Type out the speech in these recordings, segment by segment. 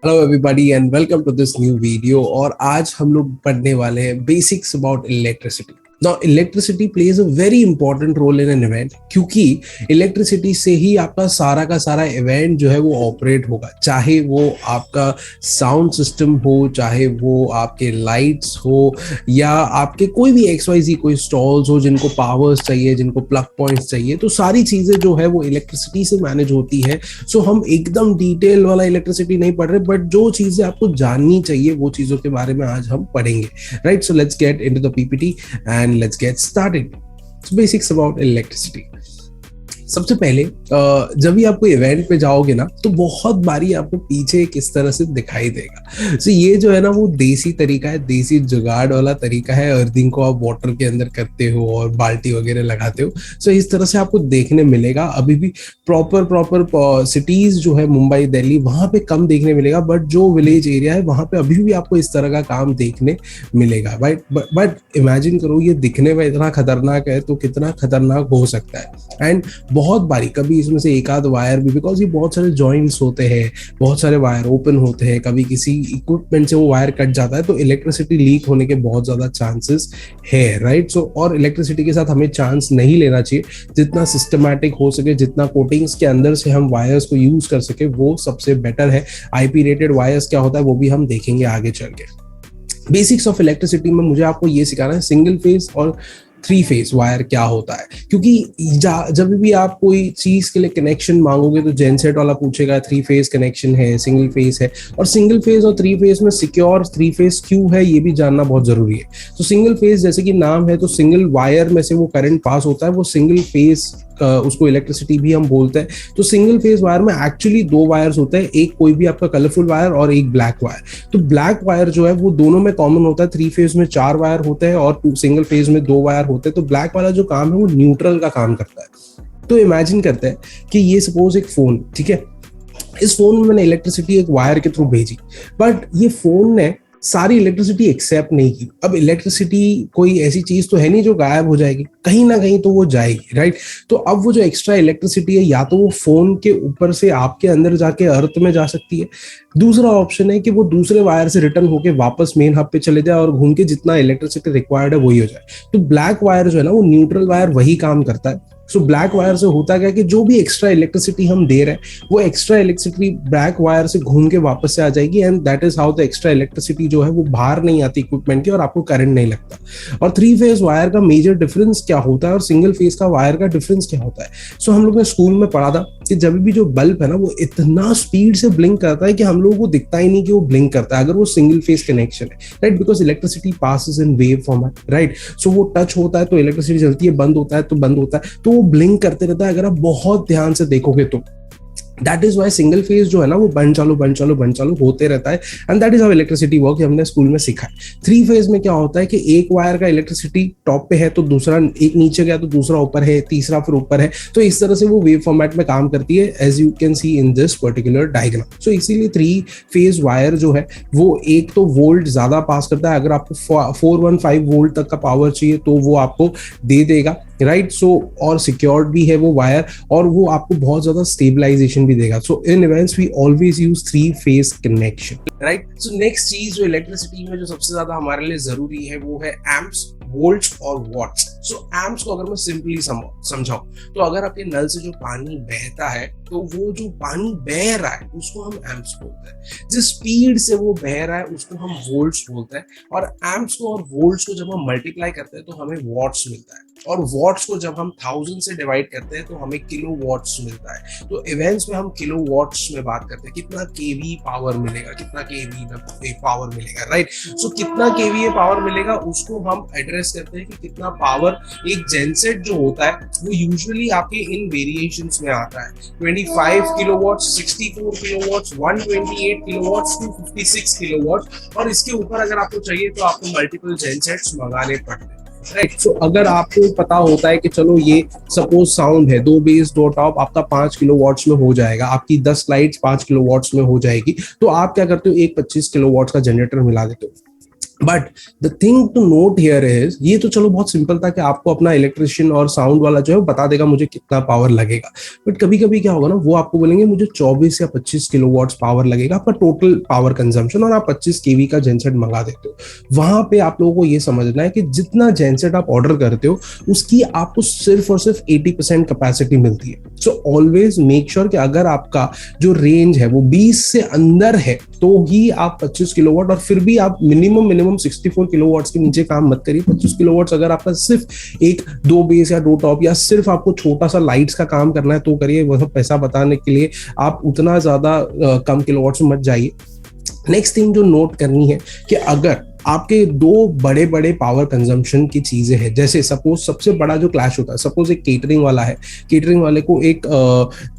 Hello everybody and welcome to this new video. और आज हम लोग पढ़ने वाले हैं basics about electricity. Now electricity plays a very important role in an event, क्योंकि इलेक्ट्रिसिटी से ही आपका सारा का सारा इवेंट जो है वो ऑपरेट होगा। चाहे वो आपका साउंड सिस्टम हो, चाहे वो आपके लाइट्स हो, या आपके कोई भी एक्स वाई जी कोई स्टॉल्स हो जिनको पावर्स चाहिए, जिनको प्लग पॉइंट्स चाहिए, तो सारी चीजें जो है वो इलेक्ट्रिसिटी से मैनेज होती है। सो हम एकदम डिटेल वाला इलेक्ट्रिसिटी नहीं पढ़ रहे, बट जो चीजें आपको जाननी चाहिए वो चीजों के बारे में आज हम पढ़ेंगे। Right, so let's get into the PPT and let's get started. Basics about electricity. सबसे पहले जब भी आप कोई इवेंट पे जाओगे ना, तो बहुत बारी आपको पीछे किस तरह से दिखाई देगा। तो ये जो है ना वो देसी तरीका है, देसी जुगाड़ वाला तरीका है। अर्थिंग को आप वाटर के अंदर करते हो और बाल्टी वगैरह लगाते हो। सो इस तरह से आपको देखने मिलेगा। अभी भी प्रॉपर सिटीज जो है मुंबई, दिल्ली, वहां पे कम देखने मिलेगा, बट जो विलेज एरिया है वहां पे अभी भी आपको इस तरह का काम देखने मिलेगा। बट इमेजिन करो, ये दिखने में इतना खतरनाक है तो कितना खतरनाक हो सकता है। एंड बहुत बारी कभी इसमें से एक आध वायर भी, बिकॉज ये बहुत सारे जॉइंट्स होते हैं, बहुत सारे वायर ओपन होते हैं, कभी किसी इक्विपमेंट से वो वायर कट जाता है तो इलेक्ट्रिसिटी लीक होने के बहुत ज्यादा चांसेस है। राइट, सो और इलेक्ट्रिसिटी के साथ हमें चांस नहीं लेना चाहिए। जितना सिस्टमैटिक हो सके, जितना कोटिंग्स के अंदर से हम वायर्स को यूज कर सके, वो सबसे बेटर है। आईपी रेटेड वायर्स क्या होता है वो भी हम देखेंगे आगे चल के। बेसिक्स ऑफ इलेक्ट्रिसिटी में मुझे आपको ये सिखाना है सिंगल फेज और थ्री फेज वायर क्या होता है। क्योंकि जब भी आप कोई चीज के लिए कनेक्शन मांगोगे तो जेनसेट वाला पूछेगा थ्री फेज कनेक्शन है, सिंगल फेज है, और सिंगल फेज और थ्री फेज में सिक्योर थ्री फेज क्यों है ये भी जानना बहुत जरूरी है। तो सिंगल फेज जैसे कि नाम है, तो सिंगल वायर में से वो करंट पास होता है, वो सिंगल फेज उसको इलेक्ट्रिसिटी भी हम बोलते हैं। तो सिंगल फेज वायर में एक्चुअली दो वायर्स होते हैं, एक कोई भी आपका कलरफुल वायर और एक ब्लैक वायर। तो ब्लैक वायर जो है वो दोनों में कॉमन होता है। थ्री फेज में चार वायर होते हैं और सिंगल फेज में दो वायर होते हैं। तो ब्लैक वाला जो काम है वो न्यूट्रल का काम करता है। तो इमेजिन करते हैं कि ये सपोज एक फोन, ठीक है, इस फोन में मैंने इलेक्ट्रिसिटी एक वायर के थ्रू भेजी, बट ये फोन ने सारी इलेक्ट्रिसिटी एक्सेप्ट नहीं की। अब इलेक्ट्रिसिटी कोई ऐसी चीज तो है नहीं जो गायब हो जाएगी, कहीं ना कहीं तो वो जाएगी। राइट, तो अब वो जो एक्स्ट्रा इलेक्ट्रिसिटी है या तो वो फोन के ऊपर से आपके अंदर जाके अर्थ में जा सकती है, दूसरा ऑप्शन है कि वो दूसरे वायर से रिटर्न होके वापस मेन हब पे चले जाए और घूम के जितना इलेक्ट्रिसिटी रिक्वायर्ड है वही हो जाए। तो ब्लैक वायर जो है ना वो न्यूट्रल वायर वही काम करता है। सो ब्लैक वायर से होता क्या कि जो भी एक्स्ट्रा इलेक्ट्रिसिटी हम दे रहे हैं वो एक्स्ट्रा इलेक्ट्रिसिटी ब्लैक वायर से घूम के वापस से आ जाएगी, and that is how the extra electricity जो है वो बाहर नहीं आती इक्विपमेंट की और आपको करंट नहीं लगता। और थ्री फेज वायर का मेजर डिफरेंस क्या होता है और सिंगल फेज का वायर का डिफरेंस क्या होता है। सो हम लोग ने स्कूल में पढ़ा था कि जब भी जो बल्ब है ना वो इतना स्पीड से ब्लिंक करता है कि हम लोगों को दिखता ही नहीं कि वो ब्लिंक करता है, अगर वो सिंगल फेज कनेक्शन है। Right, because electricity passes in wave format. Right, so वो टच होता है तो इलेक्ट्रिसिटी चलती है, बंद होता है तो बंद होता है, तो वो ब्लिंक करते रहता है। अगर आप बहुत ध्यान से देखोगे तो that is Y single phase जो है ना वो बंद चालू होते रहता है, and that is how electricity work, हमने स्कूल में सीखा है। थ्री फेज में क्या होता है कि एक वायर का इलेक्ट्रिसिटी टॉप पे है तो दूसरा, एक नीचे गया तो दूसरा ऊपर है, तीसरा फिर ऊपर है। तो इस तरह से वो वेव फॉर्मेट में काम करती है, as you can see in this particular diagram. So इसीलिए थ्री फेज वायर जो है वो एक तो वोल्ट ज्यादा पास करता है। अगर आपको 415 वोल्ट तक का पावर चाहिए तो वो आपको दे देगा। राइट, सो और सिक्योर्ड भी है वो वायर, और वो आपको बहुत ज्यादा स्टेबलाइजेशन भी देगा। So in events we always use three phase connection. Right, so next चीज जो इलेक्ट्रिसिटी में जो सबसे ज्यादा हमारे लिए जरूरी है वो है एम्प्स, वोल्ट्स और वॉट्स। सो एम्प्स को अगर मैं सिंपली समझाऊं तो अगर आपके नल से जो पानी बहता है तो वो जो पानी बह रहा है उसको हम एम्प्स बोलते हैं। जिस स्पीड से वो बह रहा है उसको हम वोल्ट्स बोलते हैं। और एम्प्स को और वोल्ट्स को जब हम मल्टीप्लाई करते हैं तो हमें वॉट्स मिलता है, और वॉट्स को जब हम 1000 से डिवाइड करते हैं तो हमें किलो वॉट्स मिलता है। तो इवेंट्स में हम किलो वॉट्स में बात करते हैं, कितना केवी पावर मिलेगा, कितना केवी पावर मिलेगा। राइट, सो कितना केवी पावर मिलेगा उसको हम एड्रेस करते हैं कि कितना पावर एक जेनसेट जो होता है वो यूजुअली आपके इन वेरिएशंस में आता है। 25 किलोवाट्स, 64 किलोवाट्स, 128 किलोवाट्स, 256 किलोवाट्स, और इसके ऊपर अगर आपको चाहिए तो आपको मल्टीपल जेनसेट्स मंगाने पड़ते हैं। राइट, सो अगर आपको पता होता है कि चलो ये सपोज साउंड है, दो बेस दो टॉप, आपका 5 किलो वॉट्स में हो जाएगा, आपकी 10 लाइट्स 5 किलो वॉट्स में हो जाएगी, तो आप क्या करते हो, एक 25 किलो वॉट्स का जनरेटर मिला देते हो। But the thing to note here is, ये तो चलो बहुत सिंपल था कि आपको अपना इलेक्ट्रिशियन और साउंड वाला जो है वो बता देगा मुझे कितना पावर लगेगा, बट कभी कभी क्या होगा ना, वो आपको बोलेंगे मुझे 24 या 25 किलोवाट्स पावर लगेगा आपका टोटल पावर कंजम्पशन, और आप 25 केवी का जेनसेट मंगा देते हो। वहां पे आप लोगों को ये समझना है कि जितना जेनसेट आप ऑर्डर करते हो उसकी आपको सिर्फ और सिर्फ 80% कैपेसिटी मिलती है। सो ऑलवेज मेक श्योर कि अगर आपका जो रेंज है वो 20 से अंदर है तो ही आप 25 किलोवाट, और फिर भी आप मिनिमम 64 किलोवाट्स के नीचे काम मत करिए। 25 किलोवाट्स अगर आपका सिर्फ एक दो बेस या दो टॉप या सिर्फ आपको छोटा सा लाइट्स का काम करना है तो करिए, वो सब पैसा बताने के लिए आप उतना ज्यादा कम किलोवाट्स में मत जाइए। नेक्स्ट थिंग जो नोट करनी है कि अगर आपके दो बड़े बड़े पावर कंजम्पशन की चीजें हैं, जैसे सपोज सबसे बड़ा जो क्लैश होता है, सपोज एक केटरिंग वाला है, केटरिंग वाले को एक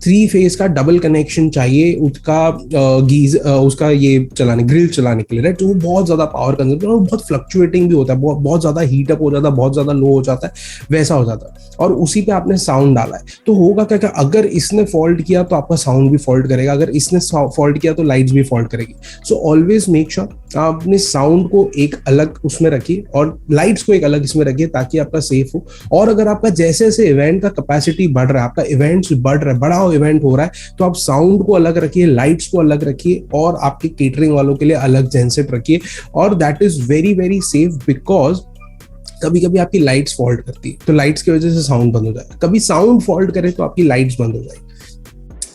3 फेज का डबल कनेक्शन चाहिए उसका उसका ये चलाने, ग्रिल चलाने के लिए, राइट। तो वो बहुत ज्यादा पावर कंजम्पशन और बहुत फ्लक्चुएटिंग भी होता है, बहुत ज्यादा हीटअप हो जाता है, बहुत ज्यादा लो हो जाता है, वैसा हो जाता है। और उसी पे आपने साउंड डाला है तो होगा क्या, अगर इसने फॉल्ट किया तो आपका साउंड भी फॉल्ट करेगा, अगर इसने फॉल्ट किया तो लाइट्स भी फॉल्ट करेगी। सो ऑलवेज मेक श्योर आप अपने साउंड को एक अलग उसमें रखिए और लाइट्स को एक अलग इसमें रखिए ताकि आपका सेफ हो। और अगर आपका जैसे जैसे इवेंट का कैपेसिटी बढ़ रहा है, आपका इवेंट्स बढ़ रहा है, बड़ा इवेंट हो रहा है, तो आप साउंड को अलग रखिए, लाइट्स को अलग रखिए और आपके केटरिंग वालों के लिए अलग जेनसेट रखिए। और that is very very safe, because कभी कभी आपकी लाइट्स फॉल्ट करती है तो लाइट्स की वजह से साउंड बंद हो जाएगा, कभी साउंड फॉल्ट करे तो आपकी लाइट्स बंद हो जाएगी।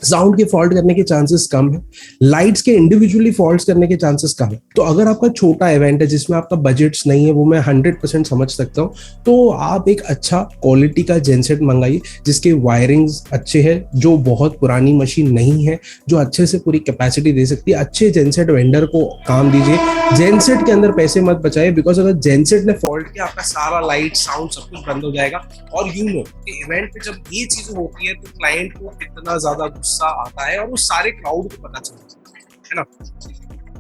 साउंड के फॉल्ट करने के चांसेस कम है, लाइट्स के इंडिविजुअली फॉल्ट्स करने के चांसेस कम है। तो अगर आपका छोटा इवेंट है जिसमें आपका बजट्स नहीं है, वो मैं 100% समझ सकता हूँ, तो आप एक अच्छा क्वालिटी का जेनसेट मंगाइए जिसके वायरिंग्स अच्छे हैं, जो बहुत पुरानी मशीन नहीं है, जो अच्छे से पूरी कैपेसिटी दे सकती है। अच्छे जेनसेट वेंडर को काम दीजिए, जेनसेट के अंदर पैसे मत बचाइए, बिकॉज अगर जेनसेट ने फॉल्ट किया आपका सारा लाइट साउंड सब कुछ बंद हो जाएगा। और यू नो कि इवेंट पे जब ये चीजें होती है तो क्लाइंट को कितना ज्यादा गुस्सा आता है और वो सारे क्राउड को पता चलता है ना।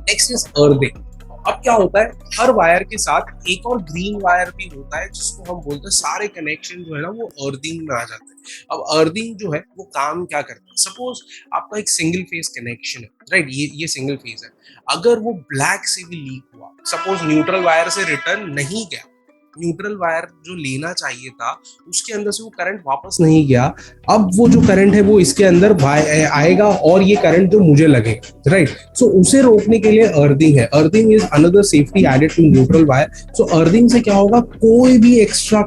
Next is earthing. अब क्या होता है, हर वायर के साथ एक और ग्रीन वायर भी होता है जिसको हम बोलते हैं, सारे कनेक्शन जो है ना वो अर्थिंग में आ जाते हैं। अब अर्थिंग जो है वो काम क्या करता है, सपोज आपका एक सिंगल फेज कनेक्शन है, राइट, ये सिंगल फेज है, अगर वो ब्लैक से भी लीक हुआ, सपोज न्यूट्रल वायर से रिटर्न नहीं गया, न्यूट्रल वायर जो लेना चाहिए था उसके अंदर से वो करंट वापस नहीं गया, अब वो जो करंट है वो इसके अंदर आएगा और ये करंट जो मुझे लगेगा, राइट। सो उसे रोकने के लिए अर्थिंग है, earthing is another safety added to neutral wire. So earthing से क्या होगा, कोई भी एक्स्ट्रा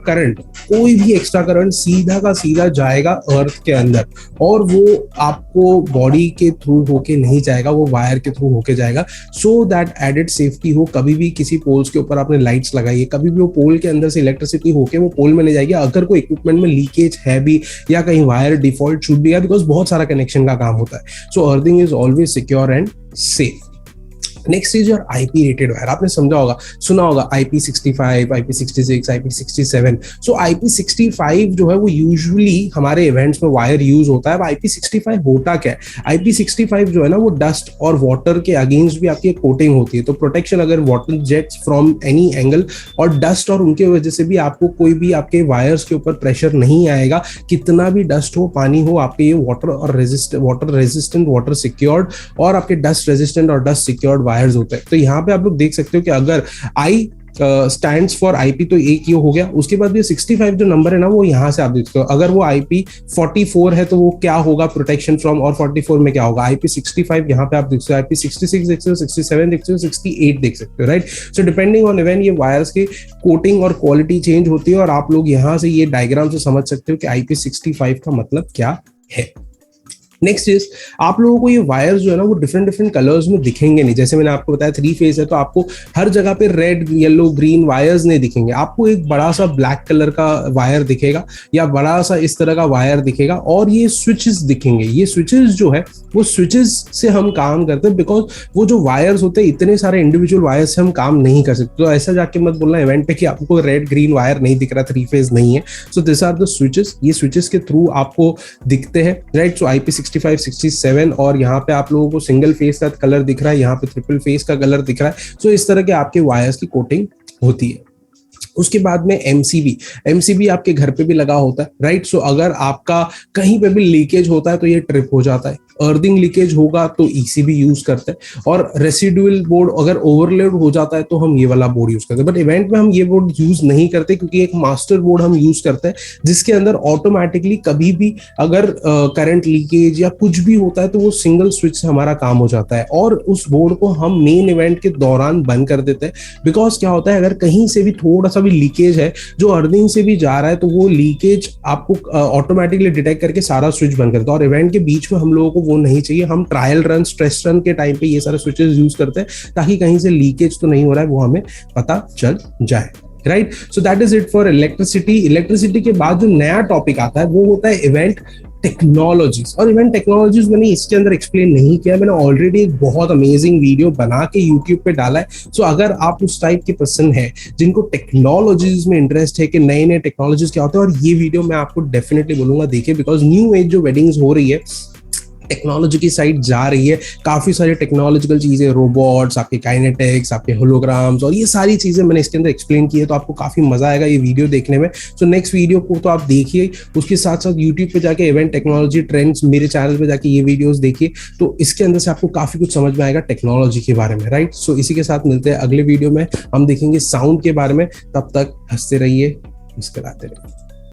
करंट सीधा का सीधा जाएगा अर्थ के अंदर, और वो आपको बॉडी के थ्रू होके नहीं जाएगा, वो वायर के थ्रू होके जाएगा, सो दैट एडेड सेफ्टी हो। कभी भी किसी पोल्स के ऊपर आपने लाइट्स लगाई है, कभी भी वो पोल के अंदर से इलेक्ट्रिसिटी होके वो पोल में ले जाएगी, अगर कोई इक्विपमेंट में लीकेज है भी या कहीं वायर डिफॉल्ट छूट भी है, बिकॉज बहुत सारा कनेक्शन का काम होता है। So earthing is always secure and safe. Next is your IP rated wire. आपने समझा होगा, सुना होगा IP65, IP66, IP67। सो IP65 जो है वो यूजुअली हमारे इवेंट्स में वायर यूज होता है। अब IP65 होता क्या है, IP65 जो है ना वो डस्ट और वाटर के अगेंस्ट भी आपकी कोटिंग होती है, तो प्रोटेक्शन अगर water jets from any angle और डस्ट और उनके वजह से भी आपको कोई भी आपके वायर्स के ऊपर प्रेशर नहीं आएगा, कितना भी डस्ट हो पानी हो, आपके ये वाटर रेजिस्टेंट वाटर सिक्योर्ड और आपके डस्ट रेजिस्टेंट और डस्ट सिक्योर्ड वायर्स होते हैं। तो यहाँ पे आप लोग देख सकते हो कि अगर आई स्टैंड्स फॉर आईपी तो एक ये हो गया, उसके बाद ये 65 जो नंबर है ना वो यहाँ से आप देखते हो, अगर वो IP44 है तो वो क्या होगा प्रोटेक्शन फ्रॉम, और 44 में क्या होगा IP65, यहाँ पे आप देख सकते हो IP66 देख सकते हो, 67 देख सकते हो, 68 देख सकते हो, right. So depending on event ये वायर्स की कोटिंग और क्वालिटी चेंज होती है, और आप लोग यहाँ से ये डायग्राम से समझ सकते हो कि IP65 का मतलब क्या है। नेक्स्ट इज, आप लोगों को ये वायर्स जो है ना वो डिफरेंट कलर्स में दिखेंगे नहीं, जैसे मैंने आपको बताया 3 फेज है तो आपको हर जगह पे रेड येलो ग्रीन वायर्स नहीं दिखेंगे, आपको एक बड़ा सा ब्लैक कलर का वायर दिखेगा या बड़ा सा इस तरह का वायर दिखेगा, और ये स्विचेस दिखेंगे। ये स्विचेस जो है वो स्विचेस से हम काम करते हैं, बिकॉज वो जो वायर्स होते हैं इतने सारे इंडिविजुअल वायर्स से हम काम नहीं कर सकते। तो ऐसा जाके मत बोलना इवेंट पे कि आपको रेड ग्रीन वायर नहीं दिख रहा, 3 फेज नहीं है। So this are the switches, ये स्विचेस के थ्रू आपको दिखते हैं, राइट। सो IP65, 67 और यहाँ पे आप लोगों को सिंगल फेस का कलर दिख रहा है, यहाँ पे ट्रिपल फेस का कलर दिख रहा है। सो इस तरह के आपके वायर्स की कोटिंग होती है। उसके बाद में एमसीबी आपके घर पे भी लगा होता है, राइट। सो अगर आपका कहीं पे भी लीकेज होता है तो ये ट्रिप हो जाता है, अर्थिंग लीकेज होगा तो ईसीबी यूज करते हैं, और रेसिडुअल बोर्ड अगर ओवरलोड हो जाता है तो हम ये वाला बोर्ड यूज करते हैं। बट इवेंट में हम ये बोर्ड यूज नहीं करते, क्योंकि एक मास्टर बोर्ड हम यूज करते हैं जिसके अंदर ऑटोमेटिकली कभी भी अगर करंट लीकेज या कुछ भी होता है तो वो सिंगल स्विच से हमारा काम हो जाता है, और उस बोर्ड को हम मेन इवेंट के दौरान बंद कर देते हैं। बिकॉज क्या होता है, अगर कहीं से भी थोड़ा सा भी लीकेज है जो अर्निंग से भी जा रहा है, तो वो लीकेज आपको ऑटोमेटिकली डिटेक्ट करके सारा स्विच बंद करता है। और इवेंट के बीच में हम लोगों को वो नहीं चाहिए, हम ट्रायल रन, स्ट्रेस रन के टाइम पे ये सारे स्विचेस यूज करते हैं ताकि कहीं से लीकेज तो नहीं हो रहा है वो हमें पता चल जाए। Right, so that is it for electricity. Electricity के बाद जो नया टॉपिक आता है वो होता है इवेंट टेक्नोलॉजीज। और इवेंट टेक्नोलॉजीज मैंने इसके अंदर एक्सप्लेन नहीं किया, मैंने ऑलरेडी एक बहुत अमेजिंग वीडियो बना के यूट्यूब पे डाला है। सो अगर आप उस टाइप के पर्सन है जिनको टेक्नोलॉजीज में इंटरेस्ट है कि नए नए टेक्नोलॉजीज क्या होते हैं, और ये वीडियो मैं आपको डेफिनेटली बोलूंगा देखिए, बिकॉज न्यू एज जो वेडिंग्स हो रही है टेक्नोलॉजी की साइड जा रही है, काफी सारी टेक्नोलॉजिकल चीजें, रोबोट्स, आपके काइनेटिक्स, आपके होलोग्राम्स, और ये सारी चीजें मैंने इसके अंदर एक्सप्लेन की है, तो आपको काफी मजा आएगा ये वीडियो देखने में। सो नेक्स्ट वीडियो को तो आप देखिए, उसके साथ साथ यूट्यूब पे जाके इवेंट टेक्नोलॉजी ट्रेंड्स मेरे चैनल पे जाके ये वीडियोस देखिए, तो इसके अंदर से आपको काफी कुछ समझ में आएगा टेक्नोलॉजी के बारे में। राइट, सो इसी के साथ मिलते हैं अगले वीडियो में, हम देखेंगे साउंड के बारे में। तब तक हंसते रहिए, मुस्कुराते रहिए।